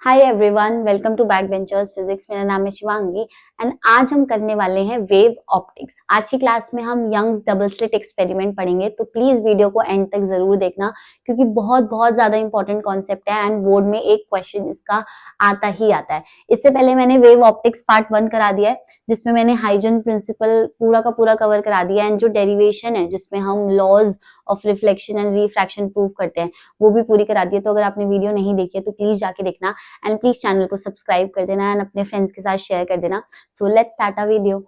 Hi everyone, welcome to back benchers physics. मेरा नाम है शिवांगी एंड आज हम करने वाले हैं वेव ऑप्टिक्स। आज की क्लास में हम यंग्स डबल स्लिट एक्सपेरिमेंट पढ़ेंगे, तो प्लीज वीडियो को एंड तक जरूर देखना क्योंकि बहुत बहुत ज्यादा इंपॉर्टेंट कॉन्सेप्ट है एंड बोर्ड में एक क्वेश्चन इसका आता ही आता है। इससे पहले मैंने वेव ऑप्टिक्स पार्ट 1 करा दिया है जिसमें मैंने हाइजन प्रिंसिपल पूरा का पूरा कवर करा दिया एंड जो डेरिवेशन है जिसमें हम laws of reflection and refraction prove करते हैं वो भी पूरी करा दी है। तो अगर आपने वीडियो नहीं देखी है तो प्लीज जाके देखना एंड प्लीज चैनल को सब्सक्राइब कर देना एंड अपने फ्रेंड्स के साथ शेयर कर देना। So let's start a video.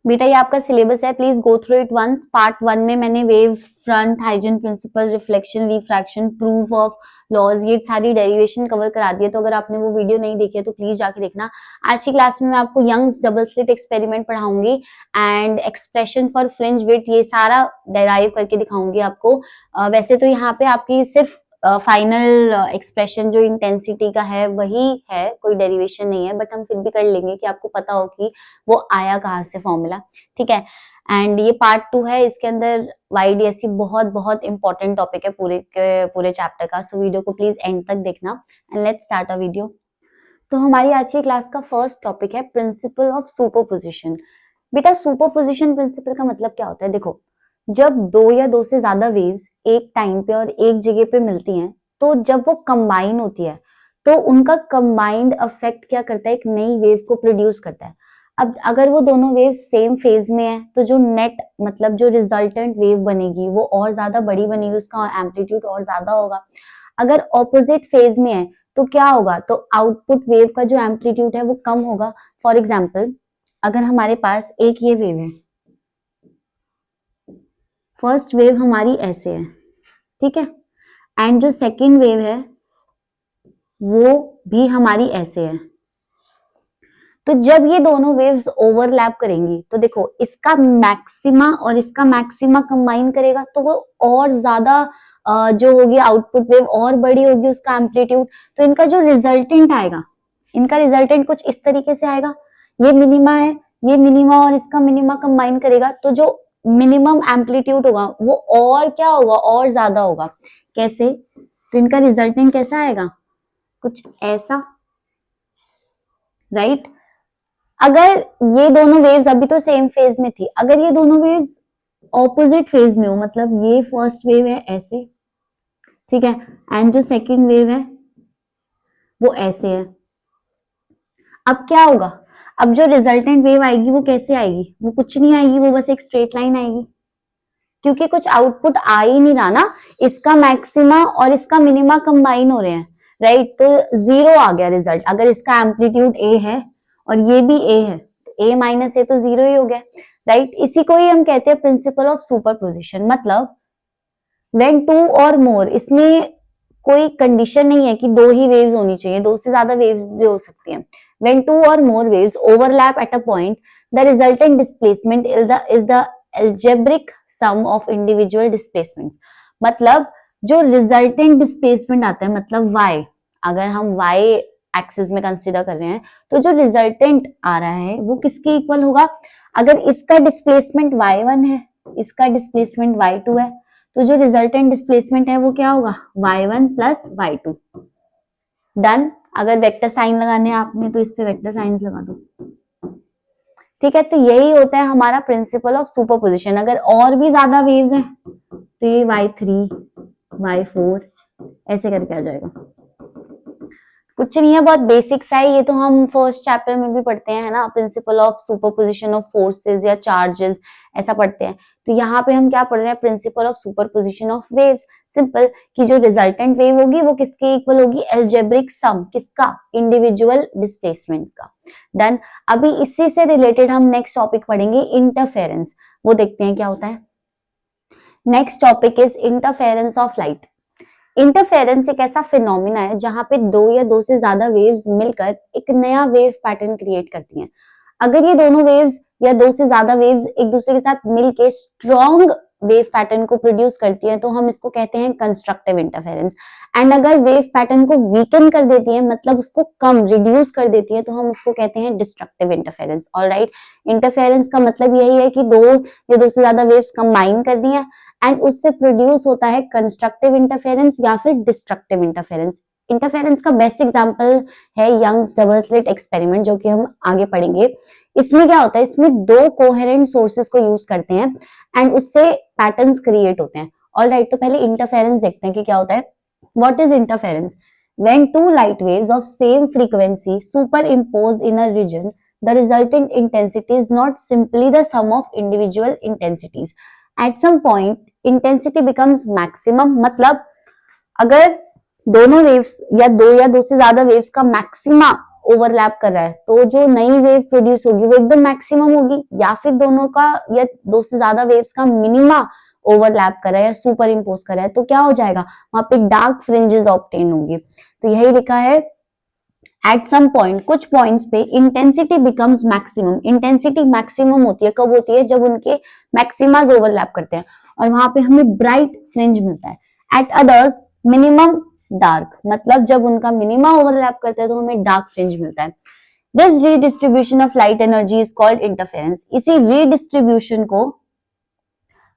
बेटा ये आपका सिलेबस है, please go through it once. Part 1 में मैंने wavefront, Huygens principle, reflection, refraction, proof of laws, ये सारी डेरिवेशन कवर करा दी है। तो अगर आपने वो वीडियो नहीं देखी है तो प्लीज जाके देखना। आज की क्लास में मैं आपको यंग्स डबल स्लिट एक्सपेरिमेंट पढ़ाऊंगी and expression for fringe width ये सारा डेराइव करके दिखाऊंगी आपको। वैसे तो यहाँ पे आपकी सिर्फ फाइनल एक्सप्रेशन जो इंटेंसिटी का है वही है, कोई डेरिवेशन नहीं है, बट हम फिर भी कर लेंगे कि आपको पता हो कि वो आया कहाँ से फॉर्मूला। ठीक है, एंड ये पार्ट 2 है, इसके अंदर YDSC बहुत बहुत इंपॉर्टेंट टॉपिक है पूरे चैप्टर का। सो वीडियो को प्लीज एंड तक देखना and let's start a video. तो हमारी आज की क्लास का फर्स्ट टॉपिक है प्रिंसिपल ऑफ सुपरपोजिशन। बेटा सुपरपोजिशन प्रिंसिपल का मतलब क्या होता है? देखो, जब दो या दो से ज्यादा वेव्स एक टाइम पे और एक जगह पे मिलती हैं तो जब वो कंबाइन होती है तो उनका कंबाइंड इफेक्ट क्या करता है, एक नई वेव को प्रोड्यूस करता है। अब अगर वो दोनों वेव सेम फेज में है तो जो नेट मतलब जो रिजल्टेंट वेव बनेगी वो और ज्यादा बड़ी बनेगी, उसका एम्पलीट्यूड और ज्यादा होगा। अगर ऑपोजिट फेज में है तो क्या होगा, तो आउटपुट वेव का जो एम्पलीट्यूड है वो कम होगा। फॉर एग्जाम्पल, अगर हमारे पास एक ये वेव है, फर्स्ट वेव हमारी ऐसे है, ठीक है, एंड जो सेकंड वेव है वो भी हमारी ऐसे है। तो जब ये दोनों वेव्स ओवरलैप करेंगी तो देखो इसका मैक्सिमा और इसका मैक्सिमा कंबाइन करेगा तो वो और ज्यादा जो होगी आउटपुट वेव और बड़ी होगी उसका एम्पलीट्यूड। तो इनका जो रिजल्टेंट आएगा, इनका रिजल्टेंट कुछ इस तरीके से आएगा। ये मिनिमा है, ये मिनिमा और इसका मिनिमा कंबाइन करेगा तो जो मिनिमम एम्पलीट्यूड होगा वो और क्या होगा, और ज्यादा होगा। कैसे? तो इनका रिजल्टेंट कैसा आएगा, कुछ ऐसा, राइट। अगर ये दोनों वेव्स अभी तो सेम फेज में थी, अगर ये दोनों वेव्स ऑपोजिट फेज में हो, मतलब ये फर्स्ट वेव है ऐसे, ठीक है, एंड जो सेकंड वेव है वो ऐसे है। अब क्या होगा, अब जो रिजल्टेंट वेव आएगी वो कैसे आएगी, वो कुछ नहीं आएगी, वो बस एक स्ट्रेट लाइन आएगी क्योंकि कुछ आउटपुट आ ही नहीं रहा ना। इसका मैक्सिमा और इसका मिनिमा कंबाइन हो रहे हैं, राइट, तो जीरो आ गया रिजल्ट। अगर इसका एम्पलीट्यूड ए है और ये भी ए है तो ए माइनस ए तो जीरो ही हो गया, राइट। इसी को ही हम कहते हैं प्रिंसिपल ऑफ सुपरपोजिशन। मतलब व्हेन टू और मोर, इसमें कोई कंडीशन नहीं है कि दो ही वेव्स होनी चाहिए, दो से ज्यादा वेव्स भी हो सकती हैं। व्हेन टू और more waves overlap at a point the resultant displacement is the algebraic sum of individual displacements. मतलब जो रिजल्टेंट डिस्प्लेसमेंट आता है, मतलब y, अगर हम y एक्सिस में कंसीडर कर रहे हैं तो जो रिजल्टेंट आ रहा है वो किसके इक्वल होगा। अगर इसका डिस्प्लेसमेंट y1 है, इसका डिस्प्लेसमेंट y2 है, तो जो रिजल्टेंट डिस्प्लेसमेंट है वो क्या होगा, y1 प्लस y2। डन। अगर वेक्टर साइन लगाने हैं आपने तो इस पे वेक्टर साइन लगा दो, ठीक है। तो यही होता है हमारा प्रिंसिपल ऑफ सुपरपोजिशन। अगर और भी ज्यादा वेव्स हैं तो ये y3, y4 ऐसे करके आ जाएगा। कुछ नहीं है, बहुत बेसिक सा है, ये तो हम फर्स्ट चैप्टर में भी पढ़ते हैं, है ना, principle of superposition of forces या चार्जेस ऐसा पढ़ते हैं। तो यहाँ पे हम क्या पढ़ रहे हैं, principle of superposition of waves. Simple, कि जो रिजल्टेंट वेव होगी वो किसके इक्वल होगी, एल्जेब्रिक सम, किसका, इंडिविजुअल डिस्प्लेसमेंट्स का। डन। अभी इसी से रिलेटेड हम नेक्स्ट टॉपिक पढ़ेंगे, इंटरफेरेंस। वो देखते हैं क्या होता है। Next topic is interference of light. Interference एक ऐसा फिनोमिना है जहां पे दो या दो से ज्यादा वेव्स मिलकर एक नया वेव पैटर्न क्रिएट करती हैं। अगर ये दोनों वेव्स या दो से ज्यादा वेव्स एक दूसरे के साथ मिलके स्ट्रॉन्ग वेव पैटर्न को प्रोड्यूस करती है तो हम इसको कहते हैं कंस्ट्रक्टिव इंटरफेरेंस। एंड अगर वेव पैटर्न को वीकन कर देती है, मतलब उसको कम रिड्यूस कर देती है, तो हम उसको कहते हैं डिस्ट्रक्टिव इंटरफेरेंस। ऑलराइट, इंटरफेरेंस का मतलब यही है कि दो या दो से ज्यादा वेव्स कंबाइन कर दी है एंड उससे प्रोड्यूस होता है कंस्ट्रक्टिव इंटरफेरेंस या फिर डिस्ट्रक्टिव इंटरफेरेंस। इंटरफेरेंस का बेस्ट एग्जांपल है यंग्स डबल स्लिट एक्सपेरिमेंट, जो कि हम आगे पढ़ेंगे। इसमें क्या होता है, इसमें दो कोहेरेंट सोर्सेस को यूज करते हैं एंड उससे पैटर्न्स क्रिएट होते हैं। ऑलराइट, तो पहले इंटरफेरेंस देखते हैं कि क्या होता है। What is interference? When two light waves of same frequency superimposed in a region, the resultant intensity is not simply the sum of individual intensities. At some point, intensity becomes maximum, मतलब अगर दोनों waves या दो से ज्यादा waves का maxima overlap कर रहा है तो जो नई वेव प्रोड्यूस होगी वो एकदम मैक्सिमम होगी, या फिर दोनों का या दो से ज्यादा वेव्स का मिनिमा ओवरलैप कर रहा है या सुपर इम्पोज कर रहा है तो क्या हो जाएगा, वहां पे डार्क फ्रिंजेस ऑब्टेन होंगी। तो यही लिखा है एट सम पॉइंट, कुछ पॉइंट्स पे intensity becomes maximum. Intensity maximum होती है कब होती है, जब उनके मैक्सिमाज ओवरलैप करते हैं और वहां पे हमें ब्राइट फ्रिंज मिलता है। एट अदर्स मिनिमम डार्क, मतलब जब उनका मिनिमा ओवरलैप करता है तो हमें डार्क फ्रिंज मिलता है। This redistribution of light energy is called interference. इसी रीडिस्ट्रीब्यूशन को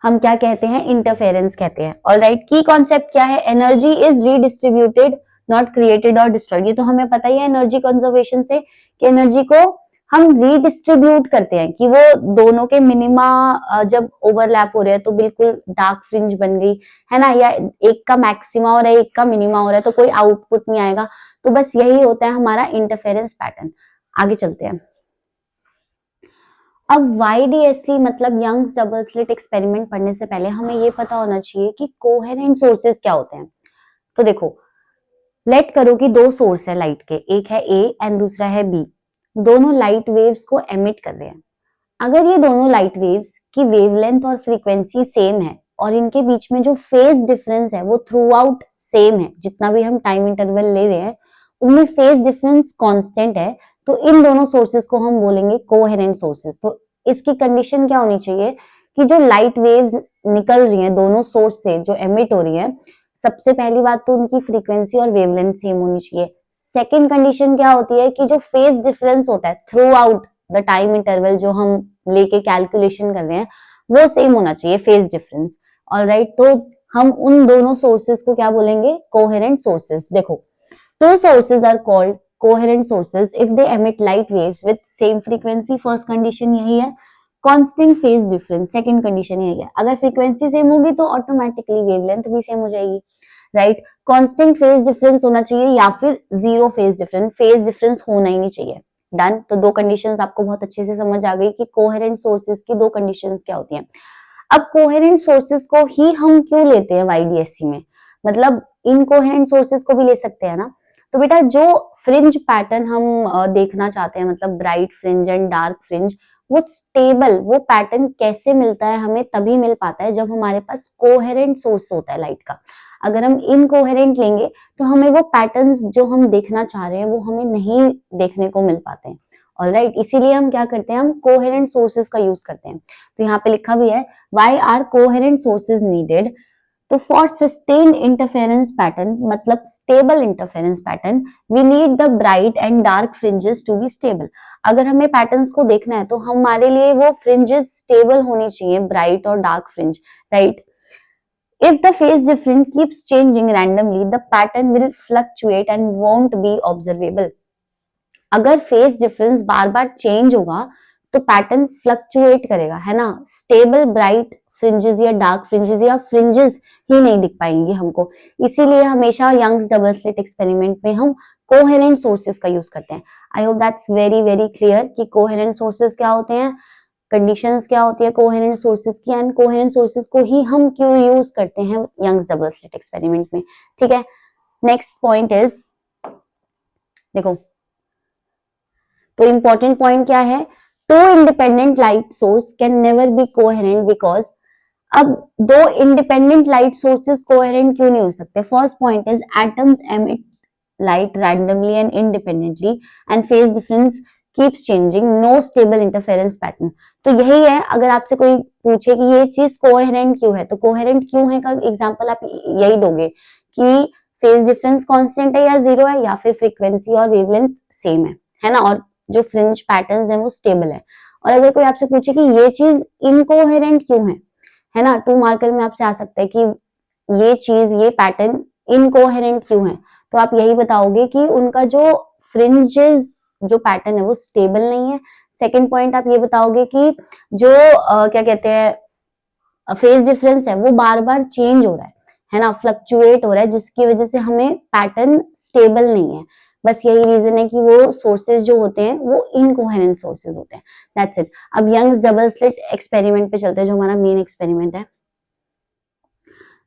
हम क्या कहते हैं, इंटरफेरेंस कहते हैं। ऑलराइट, की कॉन्सेप्ट क्या है, energy is redistributed not created और डिस्ट्रॉयड। ये तो हमें पता ही है एनर्जी कंजर्वेशन से कि एनर्जी को हम रीडिस्ट्रीब्यूट करते हैं, कि वो दोनों के मिनिमा जब ओवरलैप हो रहे हैं तो बिल्कुल डार्क फ्रिंज बन गई है ना, या एक का मैक्सिमा हो रहा है एक का मिनिमा हो रहा है तो कोई आउटपुट नहीं आएगा। तो बस यही होता है हमारा इंटरफेरेंस पैटर्न। आगे चलते हैं। अब YDSC मतलब यंग्स डबल स्लिट एक्सपेरिमेंट पढ़ने से पहले हमें ये पता होना चाहिए कि कोहेरेंट सोर्सेस क्या होते हैं। तो देखो, लेट करो कि दो सोर्स है लाइट के, एक है A एंड दूसरा है B। दोनों लाइट वेव्स को एमिट कर रहे हैं। अगर ये दोनों लाइट वेव्स की वेवलेंथ और फ्रीक्वेंसी सेम है और इनके बीच में जो फेज डिफरेंस है वो थ्रू आउट सेम है, जितना भी हम टाइम इंटरवल ले रहे हैं उनमें फेज डिफरेंस कांस्टेंट है, तो इन दोनों सोर्सेस को हम बोलेंगे कोहेरेंट सोर्सेस। तो इसकी कंडीशन क्या होनी चाहिए कि जो लाइट वेव्स निकल रही हैं दोनों सोर्स से जो एमिट हो रही है, सबसे पहली बात तो उनकी फ्रीक्वेंसी और वेवलेंथ सेम होनी चाहिए। सेकेंड कंडीशन क्या होती है कि जो फेज डिफरेंस होता है through out the time interval जो हम लेके कैलकुलेशन कर रहे हैं वो सेम होना चाहिए, फेज डिफरेंस। ऑलराइट, तो हम उन दोनों सोर्सेस को क्या बोलेंगे, कोहेरेंट सोर्सेस। देखो, two sources are called coherent sources if they emit light waves with same frequency. First condition यही है। Constant phase difference, second condition यही है। अगर फ्रीक्वेंसी सेम होगी तो ऑटोमेटिकली वेवलेंथ भी सेम हो जाएगी। राइट, कांस्टेंट फेज डिफरेंस होना चाहिए या फिर zero phase difference, phase difference होना ही नहीं चाहिए। डन। तो दो कंडीशंस आपको बहुत अच्छे से समझ आ गई कि कोहेरेंट सोर्सेस की दो कंडीशंस क्या होती हैं। अब कोहेरेंट सोर्सेस को ही हम क्यों लेते हैं YDSC में, मतलब इनकोहेरेंट सोर्सेस को भी ले सकते हैं ना। तो बेटा जो फ्रिंज पैटर्न हम देखना चाहते हैं, मतलब bright fringe and dark fringe, वो स्टेबल, वो पैटर्न कैसे मिलता है हमें, तभी मिल पाता है जब हमारे पास कोहेरेंट सोर्स होता है लाइट का। अगर हम इनकोहेरेंट लेंगे तो हमें वो पैटर्न्स जो हम देखना चाह रहे हैं वो हमें नहीं देखने को मिल पाते हैं। ऑलराइट, इसीलिए हम क्या करते हैं, हम कोहेरेंट सोर्सेस का यूज करते हैं। तो यहाँ पे लिखा भी है why are coherent sources needed. तो फॉर सस्टेन्ड इंटरफेरेंस पैटर्न, मतलब stable interference pattern, we need the bright and dark fringes to be stable. अगर हमें पैटर्न्स को देखना है तो हमारे लिए वो फ्रिंजेस स्टेबल होनी चाहिए, ब्राइट और dark fringe. Right, if the phase difference keeps changing randomly, the pattern will fluctuate and won't be observable. अगर फेज डिफरेंस बार बार चेंज होगा तो पैटर्न फ्लक्चुएट करेगा, है ना। स्टेबल ब्राइट फ्रिंजेस या डार्क फ्रिंजेस या फ्रिंजेस ही नहीं दिख पाएंगे हमको। इसीलिए हमेशा यंग्स डबल स्लिट एक्सपेरिमेंट में हम कोहेरेंट सोर्सेस का यूज करते हैं। I hope that's very very clear कि कोहेरेंट सोर्सेस क्या होते हैं, कंडीशंस क्या होती है कोहेरेंट सोर्सेस की, एंड कोहेरेंट सोर्सेस को ही हम क्यों यूज करते हैं यंग्स डबल स्लिट एक्सपेरिमेंट में। ठीक है, नेक्स्ट पॉइंट इज, देखो तो इंपॉर्टेंट पॉइंट क्या है, two independent light source can never be coherent because, अब दो इंडिपेंडेंट लाइट सोर्सेस कोहेरेंट क्यों नहीं हो सकते। First point is atoms emit light randomly and independently and phase difference keeps changing, no stable interference pattern। तो यही है, अगर आपसे कोई पूछे कि ये चीज कोहेरेंट क्यों है, तो कोहेरेंट क्यों है का एग्जांपल आप यही दोगे कि फेज डिफरेंस कांस्टेंट है या जीरो है, या फिर फ्रीक्वेंसी और वेवलेंथ सेम है ना, और जो फ्रिंज पैटर्न्स हैं वो स्टेबल है। और अगर कोई आपसे पूछे कि ये चीज इनकोहेरेंट क्यों है ना, 2 मार्कर में आपसे आ सकता है कि ये चीज, ये पैटर्न इनकोहेरेंट क्यों है, तो आप यही बताओगे कि उनका जो फ्रिंजेस जो पैटर्न है वो स्टेबल नहीं है। सेकंड पॉइंट आप ये बताओगे कि जो क्या कहते हैं फेज डिफरेंस है वो बार बार चेंज हो रहा है ना, फ्लक्चुएट हो रहा है, जिसकी वजह से हमें पैटर्न स्टेबल नहीं है। बस यही रीजन है कि वो सोर्सेज जो होते हैं वो इनकोहेरेंट सोर्सेज होते हैं। That's it. अब यंग्स डबल स्लिट एक्सपेरिमेंट पे चलते हैं, जो हमारा मेन एक्सपेरिमेंट है।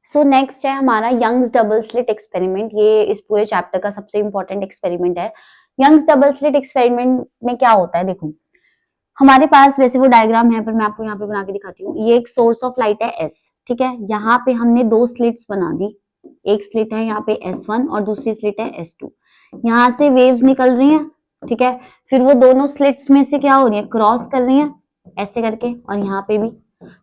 सो नेक्स्ट है हमारा यंग्स डबल स्लिट एक्सपेरिमेंट। ये इस पूरे चैप्टर का सबसे इंपॉर्टेंट एक्सपेरिमेंट है। यंग्स डबल स्लिट एक्सपेरिमेंट में क्या होता है, देखो हमारे पास वैसे वो डायग्राम है, पर मैं आपको यहाँ पे बना के दिखाती हूँ। ये एक सोर्स ऑफ लाइट है एस, ठीक है। यहाँ पे हमने 2 स्लिट्स बना दी, एक स्लिट है यहाँ पे S1 और दूसरी स्लिट है S2। यहाँ से वेव्स निकल रही हैं, ठीक है। फिर वो दोनों स्लिट्स में से क्या हो रही है, क्रॉस कर रही हैं ऐसे करके, और यहाँ पे भी।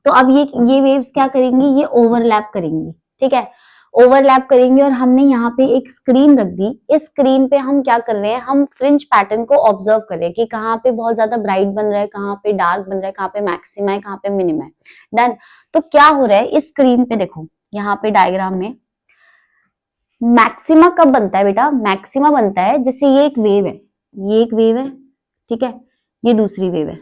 तो अब ये वेव्स क्या करेंगी, ये ओवरलैप करेंगी, ठीक है, ओवरलैप करेंगे। और हमने यहाँ पे एक स्क्रीन रख दी। इस स्क्रीन पे हम क्या कर रहे हैं, हम फ्रिंज पैटर्न को ऑब्जर्व कर रहे हैं कि कहाँ पे बहुत ज्यादा ब्राइट बन रहा है, कहाँ पे डार्क बन रहा है, कहाँ पे मैक्सिमा है, कहाँ पे मिनिमा है। डन। तो क्या हो रहा है इस स्क्रीन पे, देखो यहाँ पे डायग्राम में मैक्सिमा कब बनता है बेटा, मैक्सिमा बनता है जैसे ये एक वेव है, ये एक वेव है, ठीक है, ये दूसरी वेव है।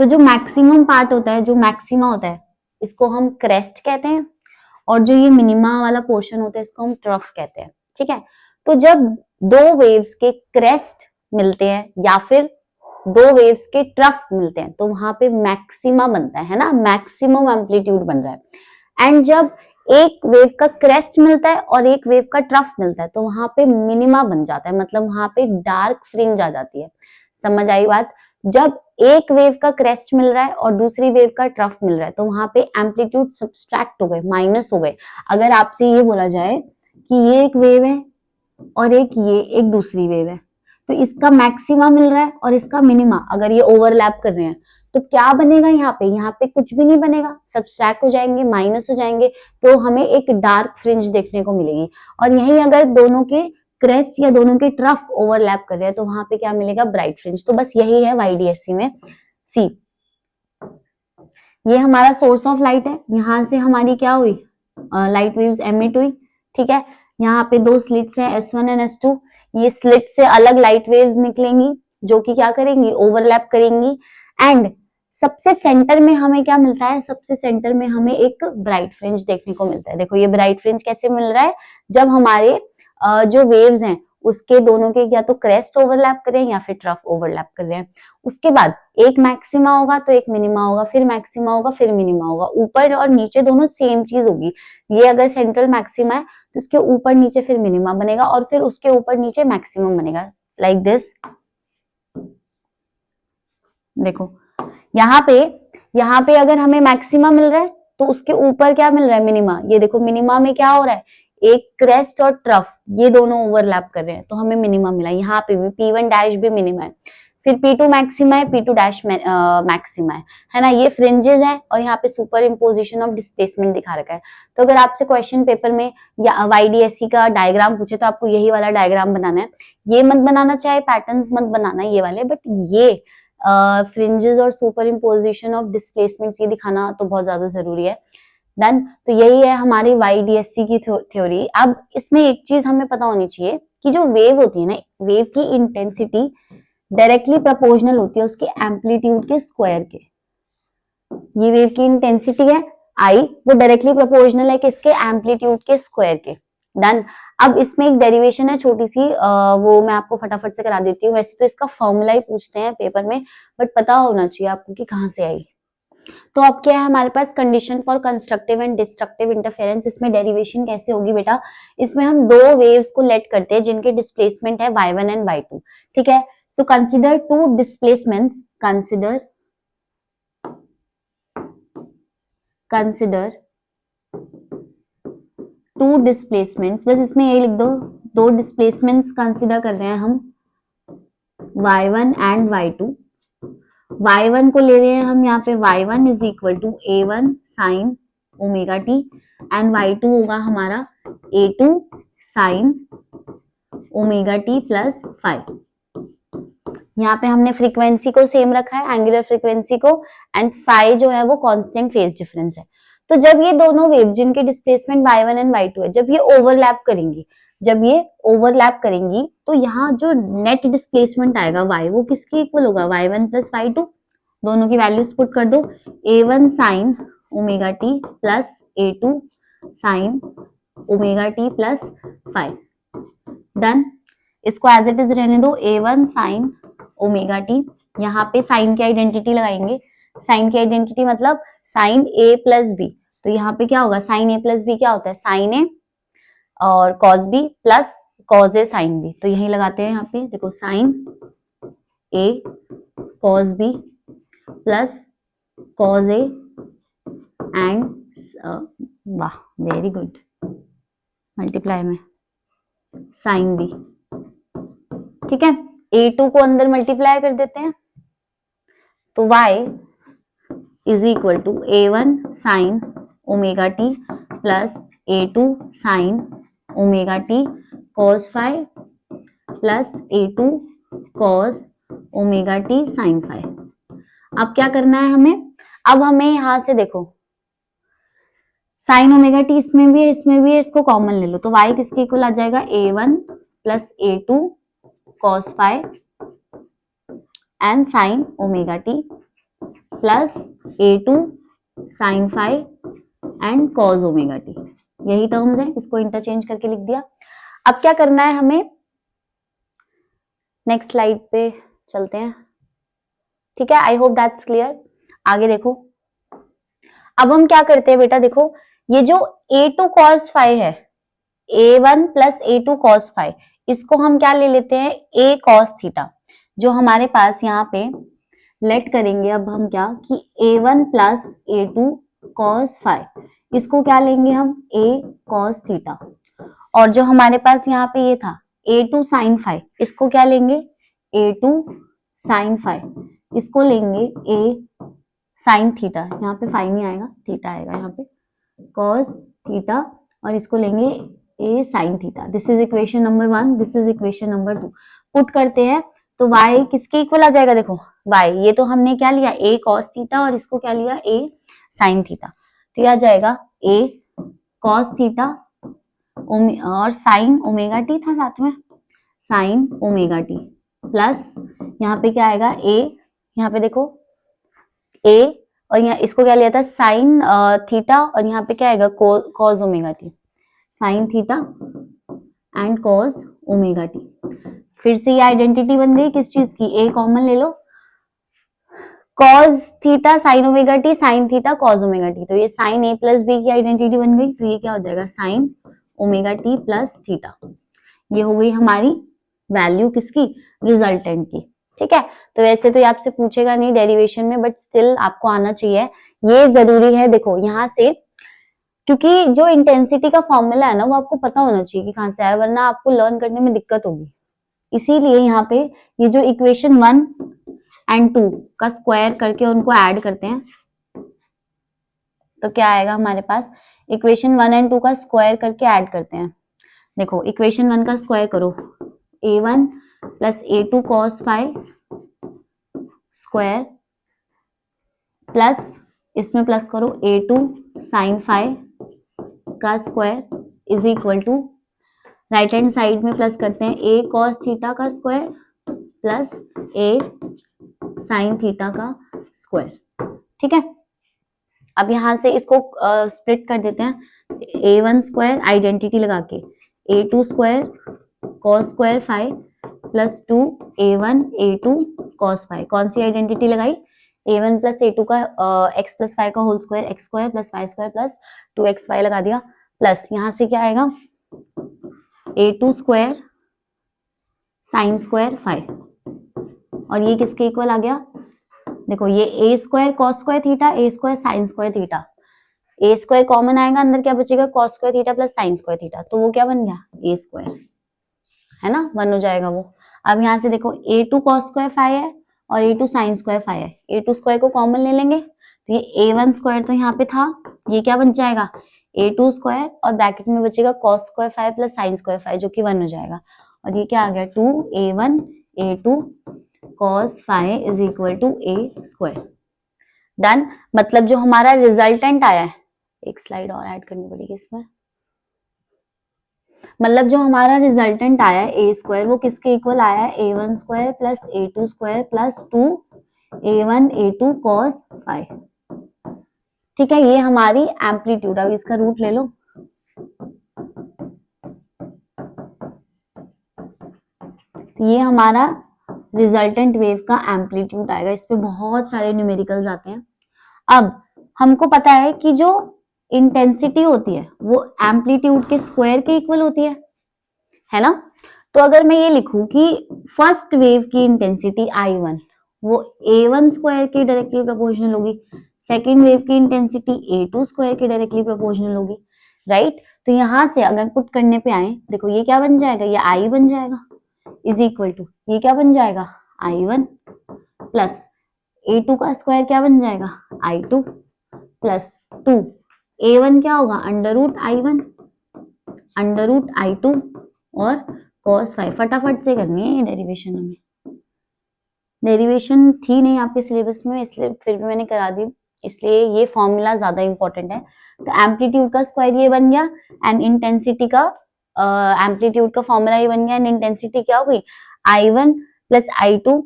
तो जो मैक्सिमम पार्ट होता है, जो मैक्सिमा होता है, इसको हम क्रेस्ट कहते हैं, और जो ये मिनिमा वाला पोर्शन होता है इसको हम ट्रफ कहते हैं, ठीक है। तो जब 2 वेव्स के क्रेस्ट मिलते हैं या फिर 2 वेव्स के ट्रफ मिलते हैं, तो वहां पे मैक्सिमा बनता है ना, मैक्सिमम एम्पलीट्यूड बन रहा है। एंड जब एक वेव का क्रेस्ट मिलता है और एक वेव का ट्रफ मिलता है, तो वहां पे मिनिमा बन जाता है, मतलब वहां पे डार्क फ्रिंज आ जाती है। समझ आई बात। जब एक वेव का क्रेस्ट मिल रहा है और दूसरी वेव का ट्रफ मिल रहा है, तो वहां पे एम्पलीट्यूड सब्सट्रैक्ट हो गए, माइनस हो गए। अगर आपसे ये बोला जाए कि ये एक वेव है और एक दूसरी वेव है, तो इसका मैक्सिमा मिल रहा है और इसका मिनिमा, अगर ये ओवरलैप कर रहे हैं, तो क्या बनेगा यहाँ पे कुछ भी नहीं बनेगा, सब्सट्रैक्ट हो जाएंगे, माइनस हो जाएंगे, तो हमें एक डार्क फ्रिंज देखने को मिलेगी। और यही अगर दोनों के क्रेस्ट या दोनों के ट्रफ ओवरलैप कर रहे हैं, तो वहां पे क्या मिलेगा, ब्राइट फ्रिंज। तो बस यही है YDSC में। सी, ये हमारा सोर्स ऑफ लाइट है, यहां से हमारी क्या हुई, लाइट वेव्स एमिट हुई, ठीक है। यहाँ पे 2 स्लिट्स हैं S1 एंड S2। ये स्लिट से अलग लाइट वेव्स निकलेंगी, जो कि क्या करेंगी, ओवरलैप करेंगी। एंड सबसे सेंटर में हमें क्या मिलता है, सबसे सेंटर में हमें एक ब्राइट फ्रिंज देखने को मिलता है। देखो ये ब्राइट फ्रिंज कैसे मिल रहा है, जब हमारे जो वेव्स हैं उसके दोनों के या तो क्रेस्ट ओवरलैप कर रहे हैं या फिर ट्रफ ओवरलैप कर रहे हैं। उसके बाद एक मैक्सिमा होगा तो एक मिनिमा होगा, फिर मैक्सिमा होगा फिर मिनिमा होगा, ऊपर और नीचे दोनों सेम चीज होगी। ये अगर सेंट्रल मैक्सिमा है तो इसके ऊपर नीचे फिर मिनिमा बनेगा, और फिर उसके ऊपर नीचे मैक्सिमम बनेगा, लाइक दिस। देखो यहाँ पे अगर हमें मैक्सिमा मिल रहा है तो उसके ऊपर क्या मिल रहा है, मिनिमा। ये देखो मिनिमा में क्या हो रहा है, एक क्रेस्ट और ट्रफ ये दोनों ओवरलैप कर रहे हैं, तो हमें मिनिमा मिला। यहाँ पे भी P1 डैश भी मिनिमा है, फिर P2 मैक्सिमा है, P2 डैश मैक्सिमा है ना। ये फ्रिंजेस है और यहाँ पे सुपर इम्पोजिशन ऑफ डिस्प्लेसमेंट दिखा रखा है। तो अगर आपसे क्वेश्चन पेपर में या YDSC का डायग्राम पूछे तो आपको यही वाला डायग्राम बनाना है, ये मत बनाना, चाहे पैटर्न्स मत बनाना ये वाले, बट ये फ्रिंजेस और सुपर इम्पोजिशन ऑफ डिस्प्लेसमेंट ये दिखाना तो बहुत ज्यादा जरूरी है। डन। तो यही है हमारी YDSC की थ्योरी। अब इसमें एक चीज हमें पता होनी चाहिए कि जो वेव होती है ना, वेव की इंटेंसिटी डायरेक्टली प्रोपोर्शनल होती है उसके एम्पलीट्यूड के स्क्वायर के। ये वेव की इंटेंसिटी है I, वो डायरेक्टली प्रोपोर्शनल है किसके, एम्पलीट्यूड के स्क्वायर के। डन। अब इसमें एक डेरिवेशन है छोटी सी, वो मैं आपको फटाफट से करा देती हूँ। वैसे तो इसका फॉर्मूला ही पूछते हैं पेपर में, बट पता होना चाहिए आपको कि कहाँ से आई। तो अब क्या है हमारे पास, condition for constructive and destructive interference. इसमें डेरिवेशन कैसे होगी बेटा, इसमें हम 2 वेव्स को लेट करते हैं जिनके डिस्प्लेसमेंट है Y1 एंड Y2, ठीक है। So consider 2 displacements, consider 2 displacements, बस इसमें यही लिख दो, 2 डिस्प्लेसमेंट्स कंसिडर कर रहे हैं हम y1 एंड y2। y1 को ले रहे हैं हम यहाँ पे y1 is equal to a1 sine omega T and y2 होगा हमारा a2 sine omega T plus 5। यहाँ पे हमने फ्रीक्वेंसी को सेम रखा है, एंगुलर फ्रीक्वेंसी को, एंड फाई जो है वो कांस्टेंट फेज डिफरेंस है। तो जब ये दोनों वेव जिनके डिस्प्लेसमेंट y1 एंड y2 है, जब ये ओवरलैप करेंगी तो यहाँ जो नेट डिस्प्लेसमेंट आएगा y, वो किसके इक्वल होगा, y1 प्लस y2। दोनों की वैल्यूज पुट कर दो, a1 sine omega T plus a2 sine omega T plus 5। Done. इसको एज इट इज रहने दो, a1 साइन ओमेगा टी, यहाँ पे साइन की आइडेंटिटी लगाएंगे। साइन की आइडेंटिटी मतलब साइन ए प्लस बी, तो यहाँ पे क्या होगा, साइन ए प्लस बी क्या होता है, साइन ए और cos B plus cos A sine B. तो यही लगाते हैं यहाँ पे, देखो sine A cos B plus cos A and वाह वेरी गुड, मल्टीप्लाई में साइन बी। ठीक है, a2 को अंदर मल्टीप्लाई कर देते हैं, तो y is equal to a1 sine omega T plus a2 sine omega T cos 5 plus a2 cos omega T sine 5। अब क्या करना है हमें, अब हमें यहां से देखो साइन ओमेगा टी इसमें भी है, इसको कॉमन ले लो, तो y किसके इक्वल आ जाएगा, a1 plus a2 cos 5 and sin omega t plus a2 sin 5 and cos omega t। यही टर्म्स है, इसको इंटरचेंज करके लिख दिया। अब क्या करना है हमें, नेक्स्ट स्लाइड पे चलते हैं। ठीक है, आई होप दैट्स क्लियर। आगे देखो, अब हम क्या करते हैं बेटा, देखो ये जो a2 cos 5 है, a1 प्लस a2 cos 5, इसको हम क्या ले लेते हैं, a cos थीटा। जो हमारे पास यहाँ पे लेट करेंगे अब हम क्या, कि a1 प्लस a2 cos 5, इसको क्या लेंगे हम, a cos थीटा। और जो हमारे पास यहाँ पे ये था a2 sin 5, इसको क्या लेंगे, a2 sin 5, इसको लेंगे a sin थीटा। यहाँ पे 5 नहीं आएगा, थीटा आएगा यहाँ पे, cos थीटा, और इसको लेंगे a sin theta. This is equation number 1, this is equation number 2। Put करते हैं तो y किसके इक्वल आ जाएगा, देखो y, ये तो हमने क्या लिया, a cos थीटा, और इसको क्या लिया, a sin थीटा। तो ये आ जाएगा a cos थीटा और साइन ओमेगा टी था साथ में, साइन ओमेगा टी प्लस यहाँ पे क्या आएगा, a, यहाँ पे देखो a, और यहाँ इसको क्या लिया था, साइन थीटा, और यहाँ पे क्या आएगा, cos omega T, sine theta and cos omega T. फिर से ये आइडेंटिटी बन गई किस चीज की, a कॉमन ले लो, cos theta sine omega T, sine theta cos omega T, तो ये साइन a प्लस बी की आइडेंटिटी बन गई। तो ये क्या हो जाएगा, sine omega T plus theta. ये हो गई हमारी वैल्यू किसकी, रिजल्टेंट की। ठीक है, तो वैसे तो ये आपसे पूछेगा नहीं डेरिवेशन में, बट स्टिल आपको आना चाहिए, ये जरूरी है। देखो यहाँ से, क्योंकि जो इंटेंसिटी का फॉर्मूला है ना, वो आपको पता होना चाहिए कि कहां से आया, वरना आपको लर्न करने में दिक्कत होगी। इसीलिए यहाँ पे ये जो इक्वेशन 1 एंड 2 का स्क्वायर करके उनको ऐड करते हैं, तो क्या आएगा हमारे पास, इक्वेशन 1 एंड 2 का स्क्वायर करके ऐड करते हैं। देखो इक्वेशन 1 का स्क्वायर करो, a1 plus a2 cos 5 square plus इसमें प्लस करो a2 sin 5 का square is equal to, right hand side में प्लस करते हैं a cos थीटा का स्क्वायर प्लस a sin थीटा का स्क्वायर। ठीक है, अब यहां से इसको स्प्लिट कर देते हैं, a1 स्क्वायर आइडेंटिटी लगा के, a2 square cos square 5 plus 2 a1 a2 cos 5। कौन सी आइडेंटिटी लगाई, a1 प्लस a2 का x प्लस 5 का whole square, x square plus 5 square plus 2xy लगा दिया, प्लस यहाँ से क्या आएगा, a2 स्क्वायर साइन स्क्वायर 5, और ये किसके इक्वल आ गया, देखो ये a square cos square theta, a square sine square theta, a square common आएगा, अंदर क्या बचेगा, cos square theta plus sine square theta, तो वो क्या बन गया, a स्क्वायर, है ना, 1 हो जाएगा वो। अब यहाँ से देखो a2 cos स्क्वायर फाइव है और a2 sin स्क्वायर फाइव है, a2 स्क्वायर को कॉमन ले लेंगे तो ये a1 स्क्वायर तो यहाँ पे था, ये क्या बन जाएगा a2 स्क्वायर और ब्रैकेट में बचेगा cos square five plus sin square five जो कि 1 हो जाएगा और ये क्या आ गया 2a1 a2 cos phi is equal to a square. Done. मतलब जो हमारा रिजल्टेंट आया है, एक स्लाइड और ऐड करनी पड़ेगी इसमें, मतलब जो हमारा रिजल्टेंट आया है ए स्क्वायर वो किसके इक्वल आया है a1 square plus a2 square plus 2a1 a2 cos five. ठीक है, ये हमारी एम्पलीट्यूड। अब इसका रूट ले लो, तो ये हमारा रिजल्टेंट वेव का एम्पलीट्यूड आएगा। इस पे बहुत सारे न्यूमेरिकल्स आते हैं। अब हमको पता है कि जो इंटेंसिटी होती है वो एम्पलीट्यूड के स्क्वायर के इक्वल होती है ना। तो अगर मैं ये लिखूं कि फर्स्ट वेव की इंटेंसिटी I1 वो A1 स्क्वायर की डायरेक्टली प्रोपोर्शनल होगी, सेकेंड वेव की इंटेंसिटी A2 स्क्वायर की डायरेक्टली प्रोपोर्शनल होगी, राइट। तो यहां से अगर पुट करने पे आए, देखो ये क्या बन जाएगा, ये I बन जाएगा इज इक्वल टू ये क्या बन जाएगा I1 प्लस A2 का स्क्वायर क्या बन जाएगा I2 प्लस 2 A1 क्या होगा अंडर रूट I2 और cos फाइव। फटाफट से करनी है ये डेरिवेशन, हमें डेरिवेशन थी नहीं आपके सिलेबस में इसलिए फिर भी मैंने करा दी, इसलिए ये फॉर्मूला ज्यादा इंपॉर्टेंट है। तो एम्पलीट्यूड का स्क्वायर ये बन गया एंड इंटेंसिटी का एम्पलीट्यूड का फॉर्मूला ये बन गया एंड इंटेंसिटी क्या हो गई I1 plus I2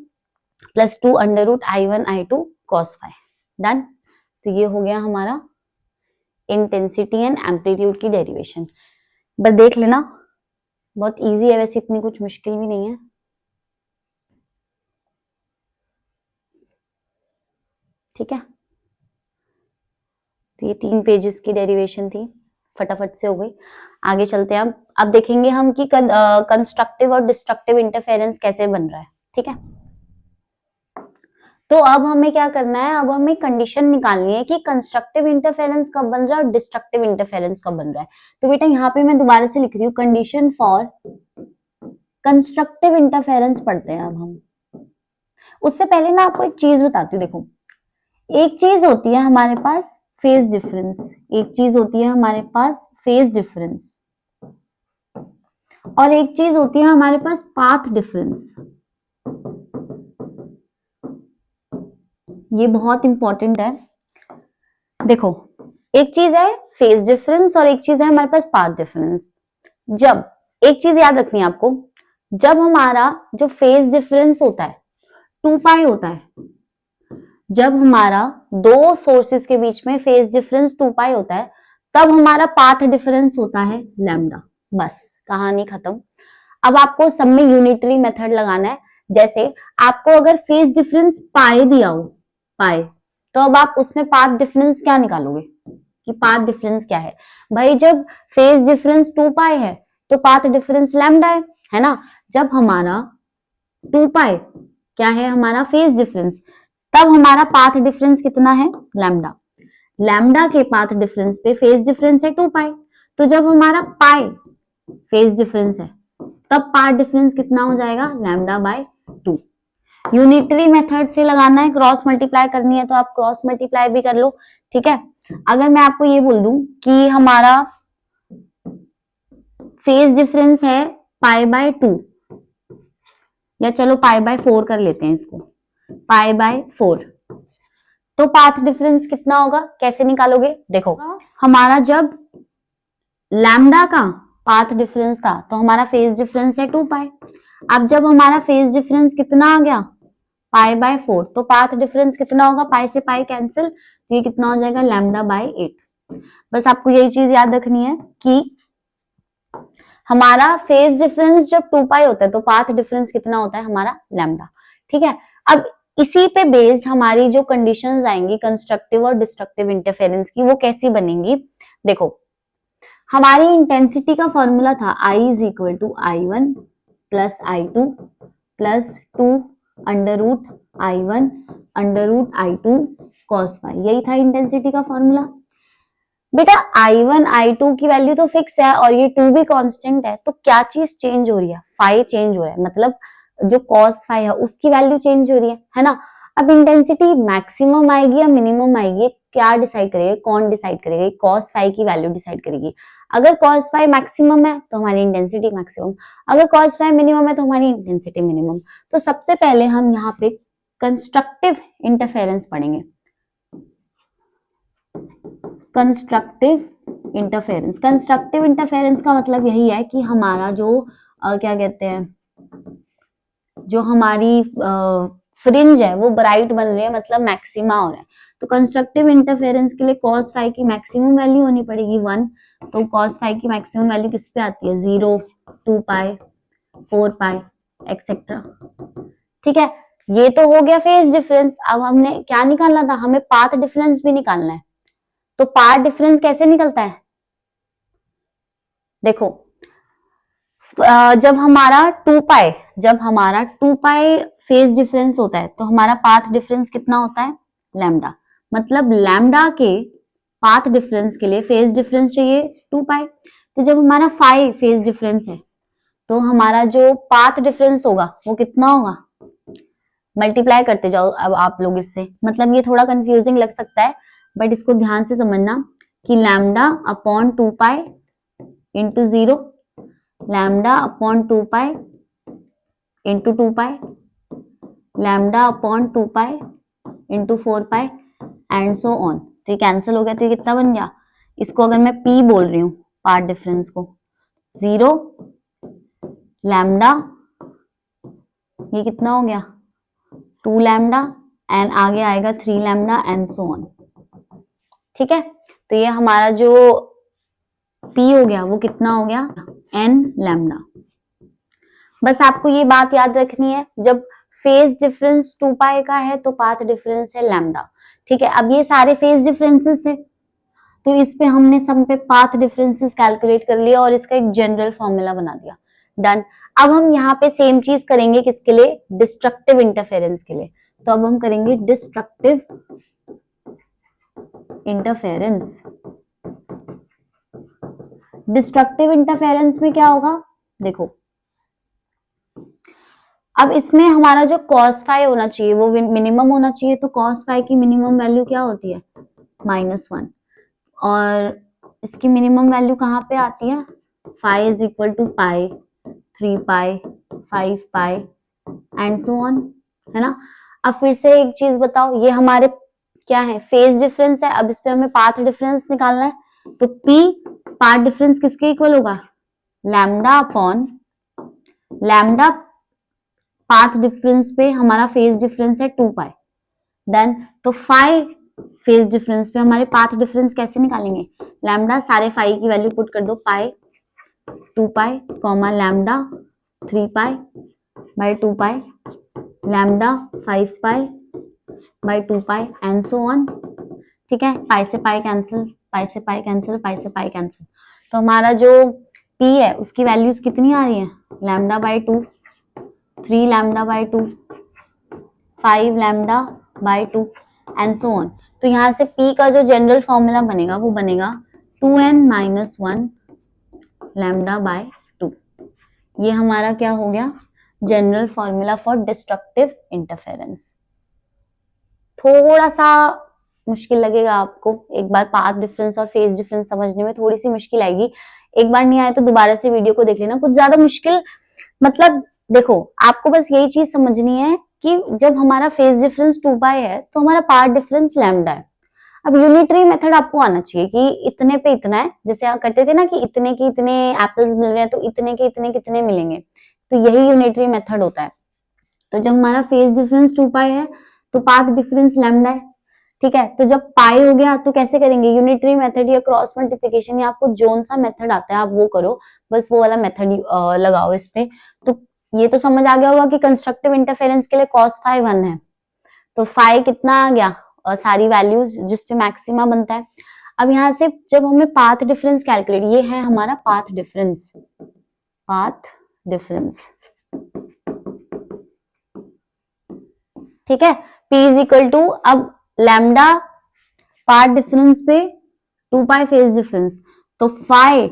plus 2 under root I1 I2 cos phi. Done. तो ये हो गया हमारा इंटेंसिटी एंड एम्पलीट्यूड की डेरिवेशन। बस देख लेना, बहुत इजी है, वैसे इतनी कुछ मुश्किल भी नहीं है। ठीक है, तो ये 3 पेजेस की डेरिवेशन थी, फटाफट से हो गई। आगे चलते हैं। अब देखेंगे हम कि कंस्ट्रक्टिव और डिस्ट्रक्टिव इंटरफेरेंस कैसे बन रहा है। ठीक है, तो अब हमें क्या करना है, अब हमें कंडीशन निकालनी है कि कंस्ट्रक्टिव इंटरफेरेंस कब बन रहा है और डिस्ट्रक्टिव इंटरफेरेंस कब बन रहा है। तो बेटा यहाँ पे मैं दोबारा से लिख रही हूँ कंडीशन फॉर कंस्ट्रक्टिव इंटरफेरेंस पढ़ते हैं अब हम। उससे पहले ना आपको एक चीज बताती हूँ। देखो, एक चीज होती है हमारे पास फेज डिफरेंस, एक चीज होती है हमारे पास फेज डिफरेंस और एक चीज होती है हमारे पास पाथ डिफरेंस। ये बहुत इंपॉर्टेंट है। देखो, एक चीज है फेज डिफरेंस और एक चीज है हमारे पास पाथ डिफरेंस। जब एक चीज याद रखनी है आपको, जब हमारा जो फेज डिफरेंस होता है 2 पाई होता है, जब हमारा दो सोर्सेस के बीच में फेज डिफरेंस 2 पाई होता है, तब हमारा पाथ डिफरेंस होता है लैम्डा। बस कहानी खत्म। अब आपको सब में यूनिटरी मेथड लगाना है। जैसे आपको अगर फेज डिफरेंस पाई दिया हो, पाई, तो अब आप उसमें पाथ डिफरेंस क्या निकालोगे कि पाथ डिफरेंस क्या है। भाई जब फेज डिफरेंस 2 पाई है तो पाथ डिफरेंस लैम्डा है ना। जब हमारा 2 पाई क्या है हमारा फेज डिफरेंस, तब हमारा पाथ डिफरेंस कितना है लैम्डा। लैम्डा के पाथ डिफरेंस पे फेज डिफरेंस है 2 पाई, तो जब हमारा पाई फेज डिफरेंस है तब पाथ डिफरेंस कितना हो जाएगा लैम्डा बाय 2। यूनिटरी मेथड से लगाना है, क्रॉस मल्टीप्लाई करनी है तो आप क्रॉस मल्टीप्लाई भी कर लो। ठीक है, अगर मैं आपको ये बोल दूं कि हमारा फेज डिफरेंस है पाई बाय 2, या चलो पाई बाय 4 कर लेते हैं इसको, पाई बाय 4, तो पाथ डिफरेंस कितना होगा, कैसे निकालोगे। देखो, हमारा जब लैम्डा का पाथ डिफरेंस था तो हमारा फेज डिफरेंस है 2 पाई। अब जब हमारा फेज डिफरेंस कितना आ गया पाई बाय 4, तो पाथ डिफरेंस कितना होगा, पाई से पाई कैंसिल, तो ये कितना हो जाएगा लैम्डा बाय 8। बस आपको यही चीज याद रखनी है कि हमारा फेज डिफरेंस जब 2 पाई होता है तो पाथ डिफरेंस कितना होता है हमारा लैम्डा। ठीक है, अब इसी पे बेस्ड हमारी जो कंडीशंस आएंगी कंस्ट्रक्टिव और डिस्ट्रक्टिव इंटरफेरेंस की, वो कैसी बनेंगी। देखो, हमारी इंटेंसिटी का फॉर्मूला था I is equal to I1 plus I2 plus 2 under root I1 under root I2 cos phi. यही था इंटेंसिटी का फॉर्मूला। बेटा I1 I2 की वैल्यू तो फिक्स है और ये 2 भी कांस्टेंट है, तो क्या चीज चेंज हो रही है, फाई चेंज हो रहा है। मतलब जो cos phi है उसकी वैल्यू चेंज हो रही है ना। अब इंटेंसिटी मैक्सिमम आएगी या मिनिमम आएगी, क्या डिसाइड करेगा, कौन डिसाइड करेगा, cos phi की वैल्यू डिसाइड करेगी। अगर cos phi मैक्सिमम है तो हमारी इंटेंसिटी मैक्सिमम, अगर cos phi मिनिमम है तो हमारी इंटेंसिटी मिनिमम। तो सबसे पहले हम यहाँ पे कंस्ट्रक्टिव इंटरफेरेंस पढ़ेंगे। कंस्ट्रक्टिव इंटरफेरेंस, कंस्ट्रक्टिव इंटरफेरेंस का मतलब यही है कि हमारा जो क्या कहते हैं, जो हमारी फ्रिंज है वो ब्राइट बन रही है, मतलब मैक्सिमा हो रहा है। तो कंस्ट्रक्टिव इंटरफेरेंस के लिए cos phi की मैक्सिमम वैल्यू होनी पड़ेगी 1। तो cos phi की मैक्सिमम वैल्यू किस पे आती है, 0, 2 पाई, 4 पाई एक्सेट्रा। ठीक है, ये तो हो गया फेज डिफरेंस। अब हमने क्या निकालना था, हमें पाथ डिफरेंस भी निकालना है। तो पाथ डिफरेंस कैसे निकलता है, देखो जब हमारा 2 पाई, जब हमारा 2 पाई फेज डिफरेंस होता है तो हमारा पाथ डिफरेंस कितना होता है, लैम्डा। मतलब लैम्डा के पाथ डिफरेंस के लिए फेज डिफरेंस चाहिए 2 पाई। तो जब हमारा 5 फेज डिफरेंस है तो हमारा जो पाथ डिफरेंस होगा वो कितना होगा, मल्टीप्लाई करते जाओ अब आप लोग इससे। मतलब ये थोड़ा कंफ्यूजिंग लग सकता है बट इसको ध्यान से समझना कि lambda upon 2 pi into 0, lambda upon 2 pi into 2 pi, lambda upon 2 pi into 4 pi and so on. तो ये कैंसिल हो गया, तो ये कितना बन गया, इसको अगर मैं पी बोल रही हूँ पार्ट डिफरेंस को, 0 लैम्डा, ये कितना हो गया 2 लैम्डा एंड आगे आएगा 3 लैम्डा एंड सो ऑन। ठीक है, तो ये हमारा जो पी हो गया वो कितना हो गया, n लैम्डा। बस आपको ये बात याद रखनी है, जब फेज डिफरेंस 2 पाई का है तो पाथ डिफरेंस है लैम्डा। ठीक है, अब ये सारे फेज डिफरेंसेस थे तो इस पे हमने सब पे पाथ डिफरेंसेस कैलकुलेट कर लिया और इसका एक जनरल फॉर्मूला बना दिया, डन। अब हम यहाँ पे सेम चीज करेंगे किसके लिए, डिस्ट्रक्टिव इंटरफेरेंस के लिए। तो अब हम करेंगे डिस्ट्रक्टिव इंटरफेरेंस। डिस्ट्रक्टिव इंटरफेरेंस में क्या होगा, देखो अब इसमें हमारा जो cos phi होना चाहिए वो मिनिमम होना चाहिए। तो cos phi की मिनिमम वैल्यू क्या होती है, -1, और इसकी मिनिमम वैल्यू कहाँ पे आती है, phi is equal to pi, 3 pi, 5 pi and so on, है ना। अब फिर से एक चीज बताओ, ये हमारे क्या है, फेज डिफरेंस है। अब इस पे हमें पाथ डिफरेंस निकालना है, तो P पाथ डिफरेंस किसके इक्वल होगा, lambda upon lambda, path difference पे हमारा फेज डिफरेंस है 2 पाई, डन। तो 5 फेज डिफरेंस पे हमारे पाथ डिफरेंस कैसे निकालेंगे, लैम्डा, सारे 5 की वैल्यू पुट कर दो, pi 2 pi comma lambda 3 pi by 2 pi, lambda 5 pi by 2 pi and so on. ठीक है, पाई से पाई कैंसिल, पाई से पाई कैंसिल, पाई से पाई कैंसिल। तो हमारा जो P है उसकी वैल्यूज कितनी आ रही है, lambda by 2, 3 lambda by 2, 5 lambda by 2 and so on. तो यहाँ से P का जो जनरल फॉर्मूला बनेगा वो बनेगा 2n - 1 लैम्डा बाय 2। ये हमारा क्या हो गया, general formula for destructive interference. थोड़ा सा मुश्किल लगेगा आपको, एक बार पाथ डिफरेंस और फेज डिफरेंस समझने में थोड़ी सी मुश्किल आएगी। एक बार नहीं आए तो दोबारा से वीडियो को देख लेना, कुछ ज्यादा मुश्किल मतलब देखो आपको बस यही चीज समझनी है कि जब हमारा फेज डिफरेंस 2 पाई है तो हमारा पाथ डिफरेंस लैम्डा है। अब यूनिटरी मेथड आपको आना चाहिए कि इतने पे इतना है, जैसे आप करते थे ना कि इतने के इतने एप्पल्स मिल रहे हैं तो इतने के इतने कितने मिलेंगे, तो यही यूनिटरी मेथड होता है। तो जब हमारा फेज डिफरेंस 2 पाई है तो पाथ डिफरेंस लैम्डा है। ठीक है, तो जब पाई हो गया तो कैसे करेंगे, यूनिटरी मेथड या क्रॉस मल्टीप्लिकेशन, या आपको जोन सा मेथड आता है आप वो करो, बस वो वाला मेथड लगाओ इस पे। तो ये तो समझ आ गया होगा कि कंस्ट्रक्टिव इंटरफेरेंस के लिए cos phi 1 है, तो phi कितना आ गया, सारी वैल्यूज जिसपे मैक्सिमा बनता है। अब यहाँ से जब हमें पाथ डिफरेंस कैलकुलेट, ये है हमारा पाथ डिफरेंस, पाथ डिफरेंस। ठीक है, P इज इक्वल टू, अब लैम्डा पाथ डिफरेंस पे 2 पाई फेज डिफरेंस, तो phi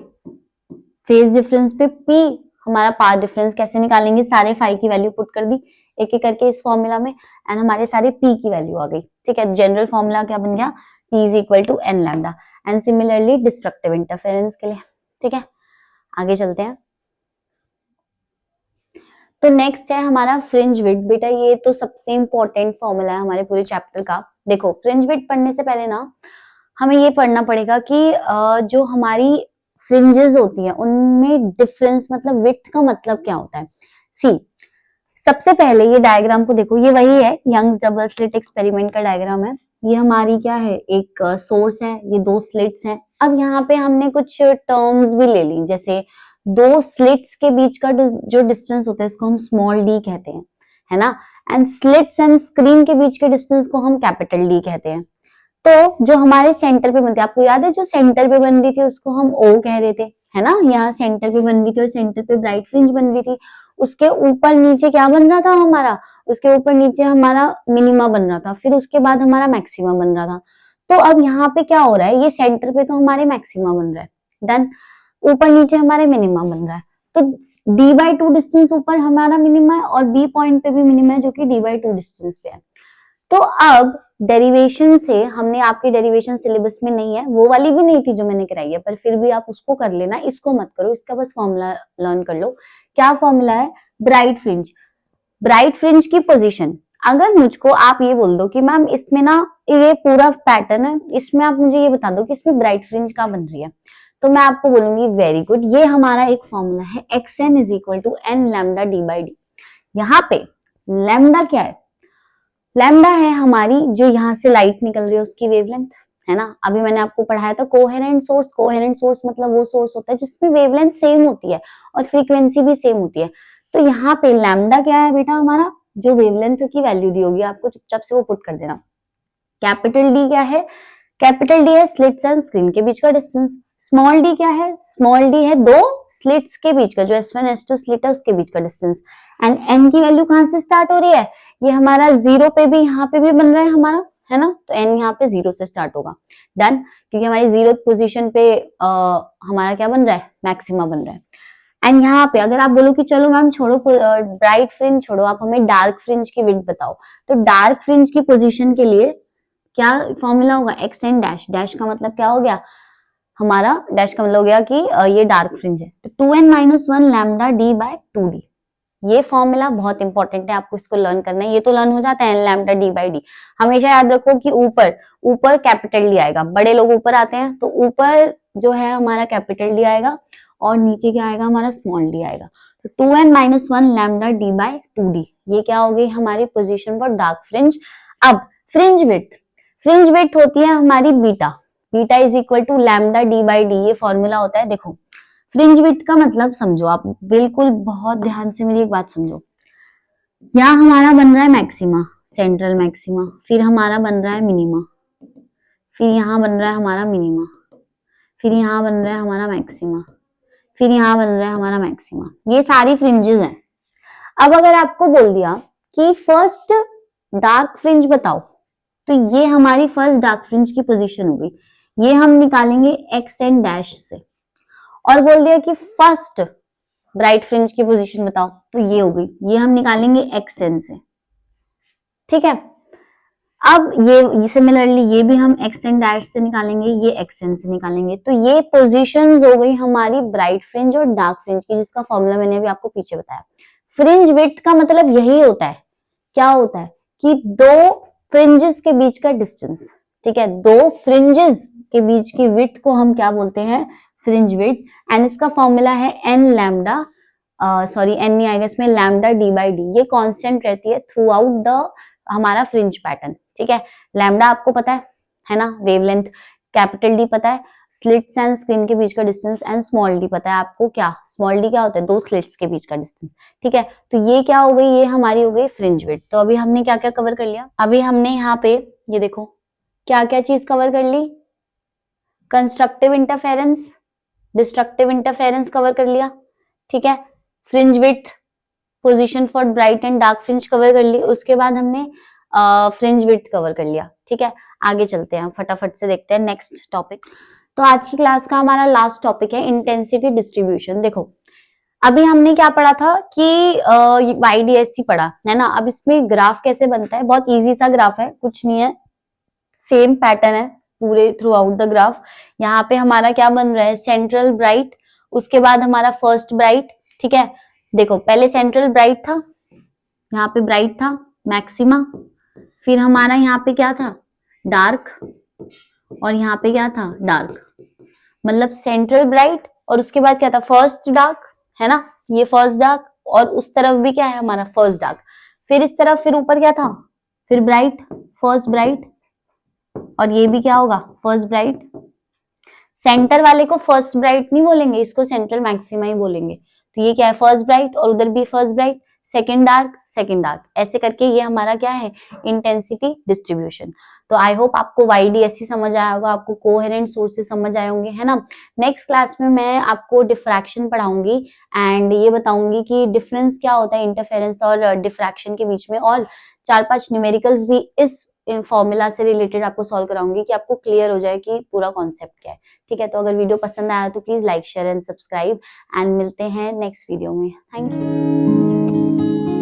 फेज डिफरेंस पे P हमारा पाथ डिफरेंस कैसे निकालेंगे, सारे फाई की वैल्यू पुट कर दी एक एक करके इस फॉर्मूला में एंड हमारे सारे पी की वैल्यू आ गई। ठीक है, जनरल फॉर्मूला क्या बन गया, P is equal to N lambda and similarly destructive interference के लिए। ठीक है, आगे चलते हैं। तो नेक्स्ट है हमारा फ्रिंज विड्थ। बेटा ये तो सबसे इंपॉर्टेंट फॉर्मूला है हमारे पूरे चैप्टर का। देखो फ्रिंज विड्थ पढ़ने से पहले ना हमें ये पढ़ना पड़ेगा कि जो हमारी फ्रिंजेस होती है उनमें डिफरेंस मतलब विड्थ का मतलब क्या होता है। सी, सबसे पहले ये डायग्राम को देखो, ये वही है यंग्स डबल स्लिट एक्सपेरिमेंट का डायग्राम है। ये हमारी क्या है, एक सोर्स है, ये दो स्लिट्स हैं। अब यहाँ पे हमने कुछ टर्म्स भी ले ली, जैसे दो स्लिट्स के बीच का जो डिस्टेंस होता है इसको हम स्मॉल डी कहते हैं, है ना, एंड स्लिट्स एंड स्क्रीन के बीच के डिस्टेंस को हम कैपिटल डी कहते हैं। तो जो हमारे सेंटर पे बनती है, आपको याद है जो सेंटर पे बन रही थी उसको हम ओ कह रहे थे, है ना, यहाँ सेंटर पे बन रही थी और सेंटर पे ब्राइट फ्रिंज बन रही थी, उसके ऊपर नीचे क्या बन रहा था हमारा, उसके ऊपर नीचे हमारा मिनिमा बन रहा था, फिर उसके बाद हमारा मैक्सिमा बन रहा था। तो अब यहाँ पे क्या हो रहा है, ये सेंटर पे तो हमारे मैक्सिमा बन रहा है, देन ऊपर नीचे हमारे मिनिमा बन रहा है। तो d/2 डिस्टेंस ऊपर हमारा मिनिमा है और बी पॉइंट पे भी मिनिमा है जो कि d/2 डिस्टेंस पे है। तो अब डेरिवेशन से हमने, आपकी डेरिवेशन सिलेबस में नहीं है, वो वाली भी नहीं थी जो मैंने कराई है, पर फिर भी आप उसको कर लेना, इसको मत करो, इसका बस फॉर्मूला लर्न कर लो। क्या फॉर्मूला है, ब्राइट फ्रिंज। ब्राइट फ्रिंज की पोजीशन, अगर मुझको आप ये बोल दो कि मैम इसमें ना ये पूरा पैटर्न है, इसमें आप मुझे ये बता दो कि इसमें ब्राइट फ्रिंज कहाँ बन रही है, तो मैं आपको बोलूंगी वेरी गुड, ये हमारा एक फॉर्मूला है xn is equal to N lambda d/d। यहाँ पे लैम्डा क्या है, लैम्डा है हमारी जो यहाँ से लाइट निकल रही है उसकी वेवलेंथ, है ना। अभी मैंने आपको पढ़ाया था कोहेरेंट सोर्स, कोहेरेंट सोर्स मतलब वो सोर्स होता है जिसमें वेवलेंथ सेम होती है और फ्रीक्वेंसी भी सेम होती है। तो यहाँ पे लैम्डा क्या है बेटा, हमारा जो वेवलेंथ की वैल्यू दी होगी आपको चुपचाप से वो पुट कर देना। कैपिटल डी क्या है, कैपिटल डी है स्लिट्स एंड स्क्रीन के बीच का डिस्टेंस। स्मॉल डी क्या है, स्मॉल डी है दो स्लिट्स के बीच का, जो S1 S2 स्लिट है उसके बीच का डिस्टेंस। एंड एन की वैल्यू कहां से स्टार्ट हो रही है, ये हमारा जीरो पे भी यहाँ पे भी बन रहा है हमारा, है ना, तो एन यहाँ पे जीरो से स्टार्ट होगा, डन, क्योंकि हमारी जीरो पोजीशन पे हमारा क्या बन रहा है, मैक्सिमा बन रहा है। एंड यहाँ पे अगर आप बोलो कि चलो मैम छोड़ो ब्राइट फ्रिंज छोड़ो, आप हमें डार्क फ्रिंज की विड्थ बताओ, तो डार्क फ्रिंज की पोजीशन के लिए क्या फॉर्मूला होगा, एक्स एन डैश, डैश का मतलब क्या हो गया हमारा, डैश का मतलब हो गया कि ये डार्क फ्रिंज है, तो 2n-1 लैम्डा d/2d। ये फॉर्मूला बहुत इंपॉर्टेंट है, आपको इसको लर्न करना है, ये तो लर्न हो जाता है n लैम्डा d/d। हमेशा याद रखो कि ऊपर ऊपर कैपिटल डी आएगा, बड़े लोग ऊपर आते हैं तो ऊपर जो है हमारा कैपिटल डी आएगा और नीचे क्या आएगा हमारा स्मॉल डी आएगा। तो 2n-1 लैम्डा d/2d, ये क्या हो गई हमारी पोजीशन फॉर डार्क फ्रिंज। अब फ्रिंज विड्थ, फ्रिंज विड्थ होती है हमारी beta, beta is equal to lambda d/d, ये फॉर्मूला होता है। देखो फ्रिंज विड्थ का मतलब समझो आप, बिल्कुल बहुत ध्यान से मेरी एक बात समझो, यहाँ हमारा बन रहा है मैक्सिमा, सेंट्रल मैक्सिमा, फिर हमारा बन रहा है मिनिमा, फिर यहाँ बन रहा है हमारा मिनिमा, फिर यहाँ बन रहा है हमारा मैक्सिमा, फिर यहाँ बन रहा है हमारा मैक्सिमा, ये सारी फ्रिंजेस हैं। अब अगर आपको बोल दिया कि फर्स्ट डार्क फ्रिंज बताओ, तो ये हमारी फर्स्ट डार्क फ्रिंज की पोजीशन हो गई, ये हम निकालेंगे एक्स एन डैश से, और बोल दिया कि फर्स्ट ब्राइट फ्रिंज की पोजीशन बताओ, तो ये हो गई, ये हम निकालेंगे एक्स एन से, ठीक है। अब ये सिमिलरली ये भी हम एक्स एन डैश से निकालेंगे, ये एक्स एन से निकालेंगे, तो ये पोजीशंस हो गई हमारी ब्राइट फ्रिंज और डार्क फ्रिंज की, जिसका फॉर्मूला मैंने भी आपको पीछे बताया। फ्रिंज विड्थ का मतलब यही होता है, क्या होता है कि दो फ्रिंजेस के बीच का डिस्टेंस, ठीक है, दो फ्रिंजेस के बीच की विड्थ को हम क्या बोलते हैं, फ्रिंज विड्थ। एंड इसका फॉर्मूला है एन लैम्डा, सॉरी एन नहीं आएगा इसमें, लैम्डा d/d, ये कांस्टेंट रहती है थ्रू आउट द हमारा फ्रिंज पैटर्न, ठीक है। लैम्डा आपको पता है ना, वेवलेंथ, कैपिटल डी पता है, स्लिट्स एंड स्क्रीन के बीच का डिस्टेंस, एंड स्मॉल डी पता है आपको, क्या स्मॉल डी क्या होता है, दो स्लिट्स के बीच का डिस्टेंस, ठीक है। तो ये क्या हो गई, ये हमारी हो गई फ्रिंज विड्थ। तो अभी हमने क्या क्या कवर कर लिया, अभी हमने यहाँ पे ये देखो क्या क्या चीज कवर कर ली, constructive interference, destructive interference cover कर लिया, ठीक है, fringe width, position for bright and dark fringe cover कर ली, उसके बाद हमने फ्रिंज विड्थ कवर कर लिया, ठीक है। आगे चलते हैं, फटाफट से देखते हैं नेक्स्ट टॉपिक। तो आज की क्लास का हमारा लास्ट टॉपिक है इंटेंसिटी डिस्ट्रीब्यूशन। देखो अभी हमने क्या पढ़ा था कि YDSC पढ़ा है ना। अब इसमें ग्राफ कैसे बनता है, बहुत इजी सा ग्राफ है, कुछ नहीं है, सेम पैटर्न है पूरे थ्रू आउट द ग्राफ। यहाँ पे हमारा क्या बन रहा है, सेंट्रल ब्राइट, उसके बाद हमारा फर्स्ट ब्राइट, ठीक है। देखो पहले सेंट्रल ब्राइट था, यहाँ पे ब्राइट था मैक्सिमा, फिर हमारा यहाँ पे क्या था, डार्क, और यहाँ पे क्या था, डार्क, मतलब सेंट्रल ब्राइट, और उसके बाद क्या था, फर्स्ट डार्क, है ना, ये फर्स्ट डार्क, और उस तरफ भी क्या है हमारा फर्स्ट डार्क, फिर इस तरफ, फिर ऊपर क्या था, फिर ब्राइट, फर्स्ट ब्राइट, और ये भी क्या होगा, फर्स्ट ब्राइट। सेंटर वाले को फर्स्ट ब्राइट नहीं बोलेंगे, इसको सेंट्रल मैक्सिमा ही बोलेंगे। तो ये क्या है, फर्स्ट ब्राइट, और उधर भी first bright, second dark, second dark, ऐसे करके ये हमारा क्या है, इंटेंसिटी डिस्ट्रीब्यूशन। तो आई होप आपको YDSC समझ आया होगा, आपको कोहेरेंट सोर्सेस समझ आए होंगे, है ना। नेक्स्ट क्लास में मैं आपको डिफ्रैक्शन पढ़ाऊंगी एंड ये बताऊंगी कि डिफरेंस क्या होता है इंटरफेरेंस और डिफ्रैक्शन के बीच में, और 4-5 न्यूमेरिकल्स भी इस फॉर्मूला से रिलेटेड आपको सॉल्व कराऊंगी कि आपको क्लियर हो जाए कि पूरा कॉन्सेप्ट क्या है। ठीक है, तो अगर वीडियो पसंद आया तो please like share and subscribe, and मिलते हैं नेक्स्ट वीडियो में। Thank you.